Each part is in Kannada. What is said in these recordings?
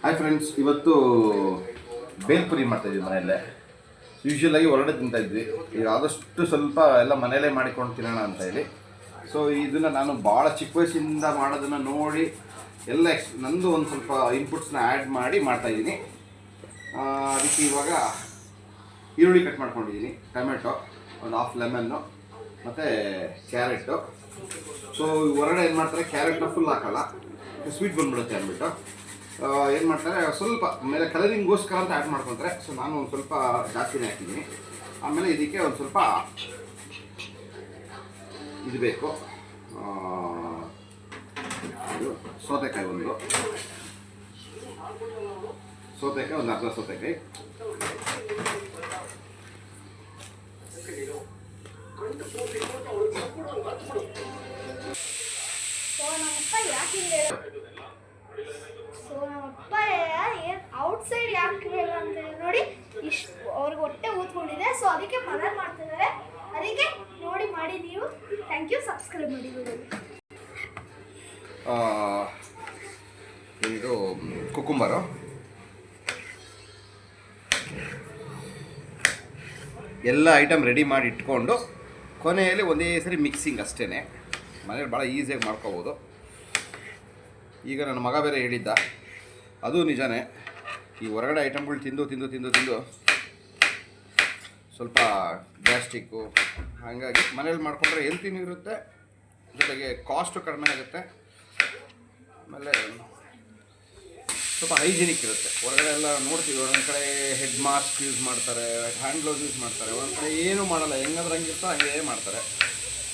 ಹಾಯ್ ಫ್ರೆಂಡ್ಸ್, ಇವತ್ತು ಬೇಲ್ಪುರಿ ಮಾಡ್ತಾಯಿದ್ವಿ ಮನೆಯಲ್ಲೇ. ಯೂಶ್ವಲಾಗಿ ಹೊರಗಡೆ ತಿಂತಾಯಿದ್ವಿ. ಈಗ ಆದಷ್ಟು ಸ್ವಲ್ಪ ಎಲ್ಲ ಮನೆಯಲ್ಲೇ ಮಾಡಿಕೊಂಡು ತಿನ್ನೋಣ ಅಂತ ಹೇಳಿ. ಸೊ ಇದನ್ನು ನಾನು ಭಾಳ ಚಿಕ್ಕ ವಯಸ್ಸಿಂದ ಮಾಡೋದನ್ನು ನೋಡಿ ಎಲ್ಲ ನಂದು ಒಂದು ಸ್ವಲ್ಪ ಇನ್ಪುಟ್ಸ್ನ ಆ್ಯಡ್ ಮಾಡಿ ಮಾಡ್ತಾಯಿದ್ದೀನಿ. ಅದಕ್ಕೆ ಇವಾಗ ಈರುಳ್ಳಿ ಕಟ್ ಮಾಡ್ಕೊಂಡಿದ್ದೀನಿ, ಟೊಮೆಟೊ, ಒಂದು ಹಾಫ್ ಲೆಮನ್ನು ಮತ್ತು ಕ್ಯಾರೆಟು. ಸೊ ಹೊರಗಡೆ ಏನು ಮಾಡ್ತಾರೆ, ಕ್ಯಾರೆಟ್ನ ಫುಲ್ ಹಾಕಲ್ಲ, ಸ್ವೀಟ್ ಬಂದ್ಬಿಡುತ್ತೆ ಅಂದ್ಬಿಟ್ಟು ಏನು ಮಾಡ್ತಾರೆ, ಸ್ವಲ್ಪ ಮೇಲೆ ಕಲರಿಂಗೋಸ್ಕರ ಅಂತ ಆ್ಯಡ್ ಮಾಡ್ಕೊತಾರೆ. ಸೊ ನಾನು ಒಂದು ಸ್ವಲ್ಪ ಜಾಸ್ತಿನೇ ಹಾಕಿದ್ದೀನಿ. ಆಮೇಲೆ ಇದಕ್ಕೆ ಒಂದು ಸ್ವಲ್ಪ ಇದು ಬೇಕು, ಸೌತೆಕಾಯಿ ಒಂದು ಅರ್ಧ ಸೌತೆಕಾಯಿ, ಔಟ್ಸೈಡ್ ಯಾಕೆ ಅಂತ ನೋಡಿ ಇಷ್ಟು ಅವ್ರಿಗೆ ಹೊಟ್ಟೆ ಊದ್ಕೊಂಡಿದೆ. ಸೊ ಅದಕ್ಕೆ ಮನೇಲಿ ಮಾಡ್ತಿದ್ದಾರೆ, ಅದಕ್ಕೆ ನೋಡಿ ಮಾಡಿ ನೀವು. ಥ್ಯಾಂಕ್ ಯು, ಸಬ್ಸ್ಕ್ರೈಬ್ ಮಾಡಿ. ಇದು ಕುಕುಂಬರು, ಎಲ್ಲ ಐಟಮ್ ರೆಡಿ ಮಾಡಿ ಇಟ್ಕೊಂಡು ಕೊನೆಯಲ್ಲಿ ಒಂದೇ ಸರಿ ಮಿಕ್ಸಿಂಗ್ ಅಷ್ಟೇ. ಮನೇಲಿ ಭಾಳ ಈಸಿಯಾಗಿ ಮಾಡ್ಕೋಬೋದು. ಈಗ ನನ್ನ ಮಗ ಬೇರೆ ಹೇಳಿದ್ದ, ಅದು ನಿಜಾನೇ, ಈ ಹೊರಗಡೆ ಐಟಮ್ಗಳು ತಿಂದು ತಿಂದು ತಿಂದು ತಿಂದು ಸ್ವಲ್ಪ ಗ್ಯಾಸ್ಟ್ರಿಕ್ಕು, ಹಾಗಾಗಿ ಮನೇಲಿ ಮಾಡಿಕೊಂಡ್ರೆ ಹೆಲ್ತಿನೂ ಇರುತ್ತೆ, ಜೊತೆಗೆ ಕಾಸ್ಟು ಕಡಿಮೆ ಆಗುತ್ತೆ, ಆಮೇಲೆ ಸ್ವಲ್ಪ ಹೈಜಿನಿಕ್ ಇರುತ್ತೆ. ಹೊರಗಡೆ ಎಲ್ಲ ನೋಡ್ತೀವಿ, ಒಂದೊಂದು ಕಡೆ ಹೆಡ್ ಮಾಸ್ಕ್ ಯೂಸ್ ಮಾಡ್ತಾರೆ, ಹ್ಯಾಂಡ್ ಗ್ಲೌಸ್ ಯೂಸ್ ಮಾಡ್ತಾರೆ, ಒಂದೊಂದು ಕಡೆ ಏನೂ ಮಾಡಲ್ಲ, ಹೆಂಗಂದ್ರೆ ಹಂಗಿರ್ತೋ ಹಂಗೆ ಮಾಡ್ತಾರೆ.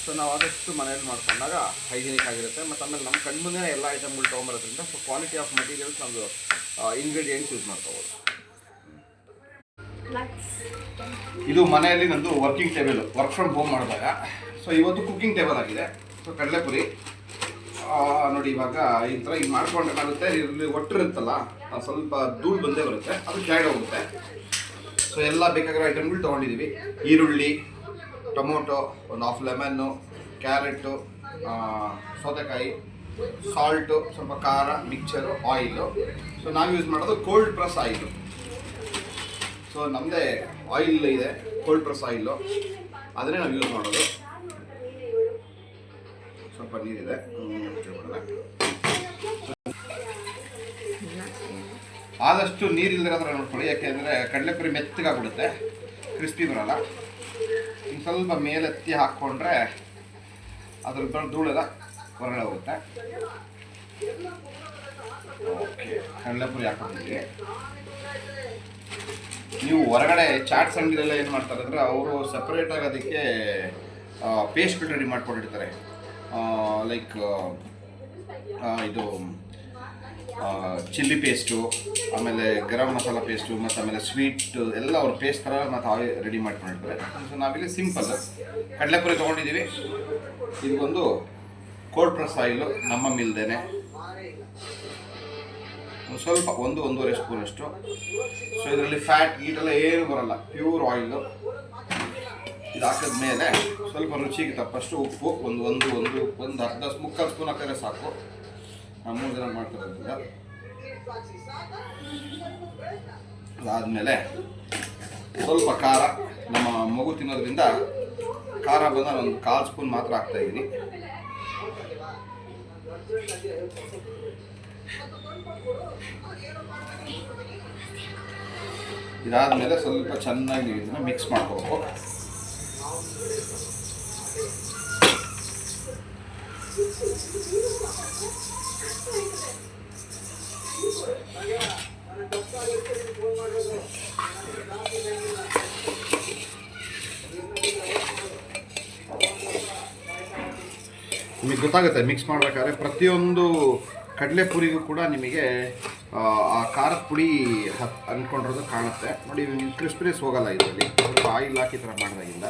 ಸೊ ನಾವು ಆದಷ್ಟು ಮನೇಲಿ ಮಾಡ್ಕೊಂಡಾಗ ಹೈಜಿನಿಕ್ ಆಗಿರುತ್ತೆ. ಮತ್ತು ಆಮೇಲೆ ನಮ್ಮ ಕಣ್ಮುಂದೆ ಎಲ್ಲ ಐಟಮ್ಗಳು ತೊಗೊಂಬರೋದ್ರಿಂದ ಸೊ ಕ್ವಾಲಿಟಿ ಆಫ್ ಮಟೀರಿಯಲ್ಸ್ ನಮ್ಮದು ಇಂಗ್ರೀಡಿಯೆಂಟ್ಸ್ ಯೂಸ್ ಮಾಡ್ಕೋಬೋದು. ಇದು ಮನೆಯಲ್ಲಿ ನಂದು working table, work from home ಮಾಡಿದಾಗ. ಸೊ ಇವತ್ತು ಕುಕ್ಕಿಂಗ್ ಟೇಬಲ್ ಆಗಿದೆ. ಸೊ ಕಡಲೆಪುರಿ ನೋಡಿ, ಇವಾಗ ಈ ಥರ ಈಗ ಮಾಡ್ಕೊಂಡ್ರೆ ಏನಾಗುತ್ತೆ, ಇಲ್ಲಿ ಒಟ್ಟಿರುತ್ತಲ್ಲ ಸ್ವಲ್ಪ ಧೂಳು ಬಂದೇ ಬರುತ್ತೆ, ಅದು ಕೆಳಗಡೆ ಹೋಗುತ್ತೆ. ಸೊ ಎಲ್ಲ ಬೇಕಾಗಿರೋ ಐಟಮ್ಗಳು ತೊಗೊಂಡಿದ್ದೀವಿ. ಈರುಳ್ಳಿ, ಟೊಮೊಟೊ, ಒಂದು ಹಾಫ್ ಲೆಮನ್ನು, ಕ್ಯಾರೆಟು, ಸೌತೆಕಾಯಿ, ಸಾಲ್ಟು, ಸ್ವಲ್ಪ ಖಾರ, ಮಿಕ್ಚರು, ಆಯಿಲು. ಸೊ ನಾವು ಯೂಸ್ ಮಾಡೋದು ಕೋಲ್ಡ್ ಪ್ರೆಸ್ ಆಯಿಲು. ಸೊ ನಮ್ಮದೇ ಆಯಿಲ್ ಇದೆ, ಕೋಲ್ಡ್ ಪ್ರೆಸ್ ಆಯಿಲು, ಅದನ್ನೇ ನಾವು ಯೂಸ್ ಮಾಡೋದು. ಸ್ವಲ್ಪ ನೀರಿದೆ, ಆದಷ್ಟು ನೀರಿಲ್ಲದ ಥರ ನೋಡ್ಕೊಳ್ಳಿ, ಯಾಕೆಂದರೆ ಕಡಲೆಪುರಿ ಮೆತ್ತಗಾಗ್ಬಿಡುತ್ತೆ, ಕ್ರಿಸ್ಪಿ ಬರೋಲ್ಲ. ಇನ್ನು ಸ್ವಲ್ಪ ಮೇಲೆತ್ತಿ ಹಾಕ್ಕೊಂಡ್ರೆ ಅದ್ರ ಧೂಳೆಲ್ಲ ಹೊರಗಡೆ ಹೋಗುತ್ತೆ. ಓಕೆ, ಕಡಲೆಪುರಿ ಹಾಕೊಂಡಿದ್ದೀವಿ. ನೀವು ಹೊರಗಡೆ ಚಾಟ್ಸ್ ಅಂಗಡಿಲೆಲ್ಲ ಏನು ಮಾಡ್ತಾರೆ ಅಂದರೆ, ಅವರು ಸಪ್ರೇಟಾಗಿ ಅದಕ್ಕೆ ಪೇಸ್ಟ್ಗಳು ರೆಡಿ ಮಾಡ್ಕೊಂಡಿರ್ತಾರೆ. ಲೈಕ್ ಇದು ಚಿಲ್ಲಿ ಪೇಸ್ಟು, ಆಮೇಲೆ ಗರಂ ಮಸಾಲ ಪೇಸ್ಟು, ಮತ್ತು ಆಮೇಲೆ ಸ್ವೀಟ್ ಎಲ್ಲ ಅವ್ರ ಪೇಸ್ಟ್ ಥರ ಮತ್ತು ಆಯಿಲ್ ರೆಡಿ ಮಾಡ್ಕೊಂಡಿರ್ತಾರೆ. ಸೊ ನಾವಿಲ್ಲಿ ಸಿಂಪಲ್ ಕಡಲೆಪುರಿ ತೊಗೊಂಡಿದ್ದೀವಿ. ಇದಕ್ಕೊಂದು ಕೋಲ್ಡ್ ಪ್ರೆಸ್ ಆಯಿಲು ನಮ್ಮ ಮಿಲ್ದೇನೆ, ಸ್ವಲ್ಪ ಒಂದೂವರೆ ಸ್ಪೂನಷ್ಟು. ಸೊ ಇದರಲ್ಲಿ ಫ್ಯಾಟ್ ಗೀಟೆಲ್ಲ ಏನು ಬರಲ್ಲ, ಪ್ಯೂರ್ ಆಯಿಲು. ಇದು ಹಾಕಿದ ಮೇಲೆ ಸ್ವಲ್ಪ ರುಚಿಗೆ ತಪ್ಪಷ್ಟು ಉಪ್ಪು, ಒಂದು ಅರ್ಧ ಮುಕ್ಕಾಲು ಸ್ಪೂನ್ ಹಾಕಿದ್ರೆ ಸಾಕು. ನಾವು 3 ಜನ ಮಾಡ್ತಿರೋದ್ರಿಂದ. ಅದಾದಮೇಲೆ ಸ್ವಲ್ಪ ಖಾರ, ನಮ್ಮ ಮಗು ತಿನ್ನೋದ್ರಿಂದ ಖಾರ ಬಂದ ಒಂದು 1/4 ಸ್ಪೂನ್ ಮಾತ್ರ ಹಾಕ್ತಾಯಿದ್ದೀನಿ. ಇದಾದಮೇಲೆ ಸ್ವಲ್ಪ ಚೆನ್ನಾಗಿ ಇದನ್ನು ಮಿಕ್ಸ್ ಮಾಡ್ಕೋಬೇಕು. ನಿಮಗೆ ಗೊತ್ತಾಗುತ್ತೆ ಮಿಕ್ಸ್ ಮಾಡಬೇಕಾದ್ರೆ, ಪ್ರತಿಯೊಂದು ಕಡಲೆಪುರಿಗೂ ಕೂಡ ನಿಮಗೆ ಆ ಖಾರದ ಪುಡಿ ಅಂದ್ಕೊಂಡಿರೋದು ಕಾಣುತ್ತೆ ನೋಡಿ. ಕ್ರಿಸ್ಪಿನೆಸ್ ಹೋಗಲ್ಲ ಇದರಲ್ಲಿ, ಸ್ವಲ್ಪ ಆಯಿಲ್ ಹಾಕಿ ಥರ ಮಾಡಿದಾಗಿಂದ.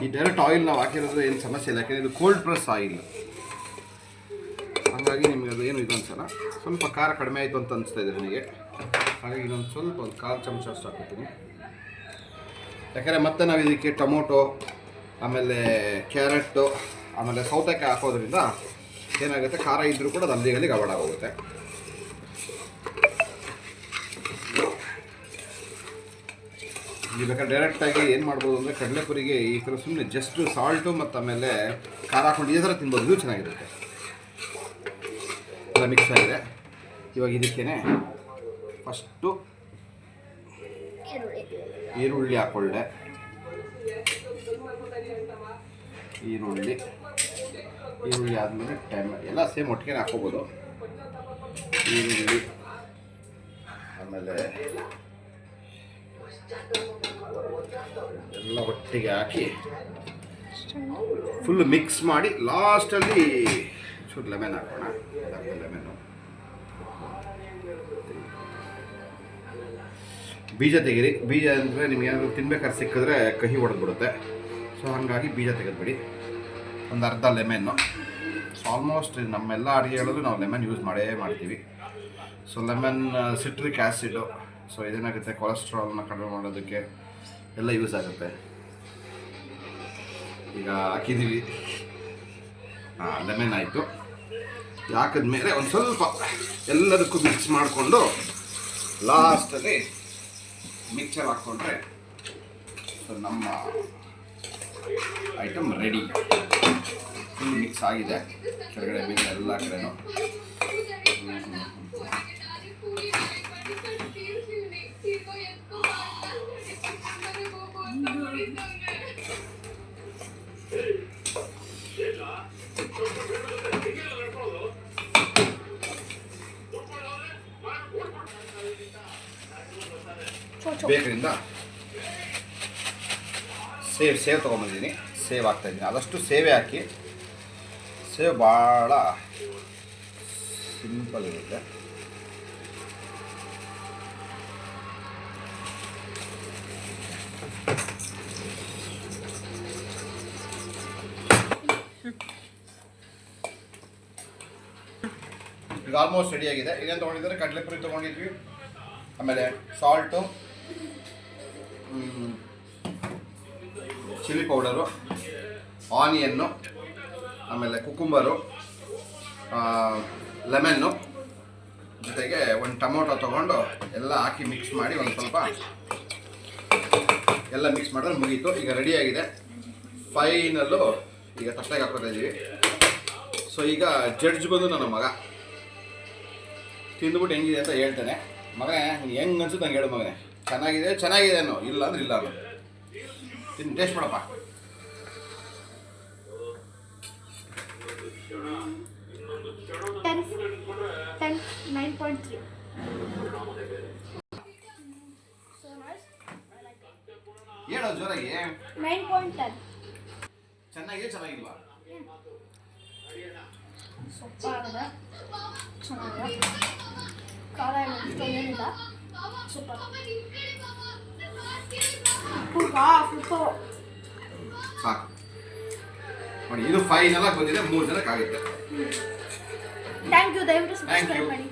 ಈ ಡೈರೆಕ್ಟ್ ಆಯಿಲ್ ನಾವು ಹಾಕಿರೋದು ಏನು ಸಮಸ್ಯೆ ಇಲ್ಲ, ಯಾಕೆಂದರೆ ಇದು ಕೋಲ್ಡ್ ಪ್ರೆಸ್ ಆಯಿಲ್, ಹಾಗಾಗಿ ನಿಮಗೆ ಅದು ಏನು ಇದು ಅನ್ಸಲ್ಲ. ಸ್ವಲ್ಪ ಖಾರ ಕಡಿಮೆ ಆಯಿತು ಅಂತ ಅನಿಸ್ತಾ ಇದೆ ನನಗೆ, ಹಾಗಾಗಿ ಇನ್ನೊಂದು ಸ್ವಲ್ಪ ಒಂದು 1/4 ಚಮಚ ಅಷ್ಟು ಹಾಕ್ತೀನಿ. ಯಾಕಂದರೆ ಮತ್ತೆ ನಾವು ಇದಕ್ಕೆ ಟೊಮೊಟೊ, ಆಮೇಲೆ ಕ್ಯಾರೆಟು, ಆಮೇಲೆ ಸೌತೆಕಾಯಿ ಹಾಕೋದ್ರಿಂದ ಏನಾಗುತ್ತೆ, ಖಾರ ಇದ್ದರೂ ಕೂಡ ಅದು ಅಲ್ಲಿಗೆ ಅವಾಯ್ಡ್ ಆಗೋಗುತ್ತೆ. ಈಗ ಬೇಕಾದ್ರೆ ಡೈರೆಕ್ಟಾಗಿ ಏನು ಮಾಡ್ಬೋದು ಅಂದರೆ ಕಡಲೆಪುರಿಗೆ ಈ ಥರ ಸುಮ್ಮನೆ ಜಸ್ಟ್ ಸಾಲ್ಟು ಮತ್ತು ಆಮೇಲೆ ಖಾರ ಹಾಕೊಂಡು ಈ ಥರ ತಿನ್ಬೋದು, ಇದು ಚೆನ್ನಾಗಿರುತ್ತೆ. ಎಲ್ಲ ಮಿಕ್ಸ್ ಆಗಿದೆ. ಇವಾಗ ಇದಕ್ಕೇ ಫಸ್ಟು ಈರುಳ್ಳಿ ಹಾಕ್ಕೊಳ್ಳೆ. ಈರುಳ್ಳಿ ಆದಮೇಲೆ ಎಲ್ಲ ಸೇಮ್ ಒಟ್ಟಿಗೆ ಹಾಕ್ಕೋಬೋದು. ಈರುಳ್ಳಿ ಆಮೇಲೆ ಎಲ್ಲ ಒಟ್ಟಿಗೆ ಹಾಕಿ ಫುಲ್ ಮಿಕ್ಸ್ ಮಾಡಿ ಲಾಸ್ಟಲ್ಲಿ ಚೂರು ಲೆಮನ್ ಹಾಕೋಣ. ಲೆಮನ್ನು ಬೀಜ ತೆಗೀರಿ. ಬೀಜ ಅಂದರೆ ನಿಮ್ಗೆ ಏನಾದರೂ ತಿನ್ಬೇಕಾದ್ರೆ ಸಿಕ್ಕಿದ್ರೆ ಕಹಿ ಹೊಡೆದ್ಬಿಡುತ್ತೆ. ಸೊ ಹಾಗಾಗಿ ಬೀಜ ತೆಗೆದುಬಿಡಿ. ಒಂದು ಅರ್ಧ ಲೆಮನ್ನು. ಸೊ ಆಲ್ಮೋಸ್ಟ್ ನಮ್ಮೆಲ್ಲ ಅಡುಗೆಗಳಲ್ಲೂ ನಾವು ಲೆಮನ್ ಯೂಸ್ ಮಾಡ್ತೀವಿ. So lemon citric acid, so ಇದೇನಾಗುತ್ತೆ ಕೊಲೆಸ್ಟ್ರಾಲ್ನ ಕಡಿಮೆ ಮಾಡೋದಕ್ಕೆ ಎಲ್ಲ ಯೂಸ್ ಆಗುತ್ತೆ. ಈಗ ಹಾಕಿದ್ದೀವಿ, ಲೆಮನ್ ಆಯಿತು. ಹಾಕಿದ್ಮೇಲೆ ಒಂದು ಸ್ವಲ್ಪ ಎಲ್ಲದಕ್ಕೂ ಮಿಕ್ಸ್ ಮಾಡಿಕೊಂಡು ಲಾಸ್ಟಲ್ಲಿ ಮಿಕ್ಸರ್ ಹಾಕ್ಕೊಂಡ್ರೆ ಸೊ ನಮ್ಮ ಐಟಮ್ ರೆಡಿ. ಫುಲ್ ಮಿಕ್ಸ್ ಆಗಿದೆ ಕೆಳಗಡೆ ಮೇಲೆ ಎಲ್ಲ ಕಡೆನೂ. ಬೇಕರಿಂದ ಸೇವ್ ತೊಗೊಂಬಂದಿದ್ದೀನಿ. ಸೇವ್ ಹಾಕ್ತಾಯಿದ್ದೀನಿ. ಆದಷ್ಟು ಸೇವೇ ಹಾಕಿ. ಸೇವ್ ಭಾಳ ಸಿಂಪಲ್ ಇರುತ್ತೆ. ಈಗ ಆಲ್ಮೋಸ್ಟ್ ರೆಡಿಯಾಗಿದೆ. ಇದೇನು ತೊಗೊಂಡಿದ್ದಾರೆ, ಕಡಲೆಪುರಿ ತೊಗೊಂಡಿದ್ವಿ, ಆಮೇಲೆ ಸಾಲ್ಟು, ಚಿಲ್ಲಿ ಪೌಡರು, ಆನಿಯನ್ನು, ಆಮೇಲೆ ಕುಕುಂಬರು, ಲೆಮನ್ನು, ಜೊತೆಗೆ ಒಂದು ಟೊಮೊಟೊ ತೊಗೊಂಡು ಎಲ್ಲ ಹಾಕಿ ಮಿಕ್ಸ್ ಮಾಡಿ ಒಂದು ಸ್ವಲ್ಪ ಎಲ್ಲ ಮಿಕ್ಸ್ ಮಾಡಿದ್ರೆ ಮುಗೀತು. ಈಗ ರೆಡಿಯಾಗಿದೆ. ಫೈನಲ್ಲು ಈಗ ತಟ್ಟೆಗೆ ಹಾಕೋತಾ ಇದ್ದೀವಿ. ಸೊ ಈಗ ಜಡ್ಜ್ ಬಂದು ನನ್ನ ಮಗ ತಿಂದುಬಿಟ್ಟು ಹೆಂಗಿದೆ ಅಂತ ಹೇಳ್ತಾನೆ. ಮಗನೇ ಹೆಂಗೆ ಅನ್ಸುತ್ತೆ ನಂಗೆ ಹೇಳು ಮಗನೇ. ಚೆನ್ನಾಗಿದೆ ಅನ್ನೋ, ಇಲ್ಲ ಅಂದ್ರೆ ಇಲ್ಲ ಅನ್ನೋ. ತಿನ್ನು, ಟೇಸ್ಟ್ ಮಾಡಪ್ಪ. ಹೇಳೋ ಜೋರಾಗಿ. 9.10. ಚೆನ್ನಾಗಿಲ್ವಾ? ಸೊಪ್ಪಾಗಿದೆ, ಚೆನ್ನಾಗಿದೆ. ಖಾರ ಏನಿಲ್ಲ, ಸೂಪರ್. ಸಾಕು ನೋಡಿ. ಇದು ಫೈನಲ್ ಆಗಿ ಬಂದಿದೆ. 3 ಜನಕ್ಕೆ ಆಗುತ್ತೆ. Thank you. ದಯವಿಟ್ಟು ಸಬ್ಸ್ಕ್ರೈಬ್ ಮಾಡಿ.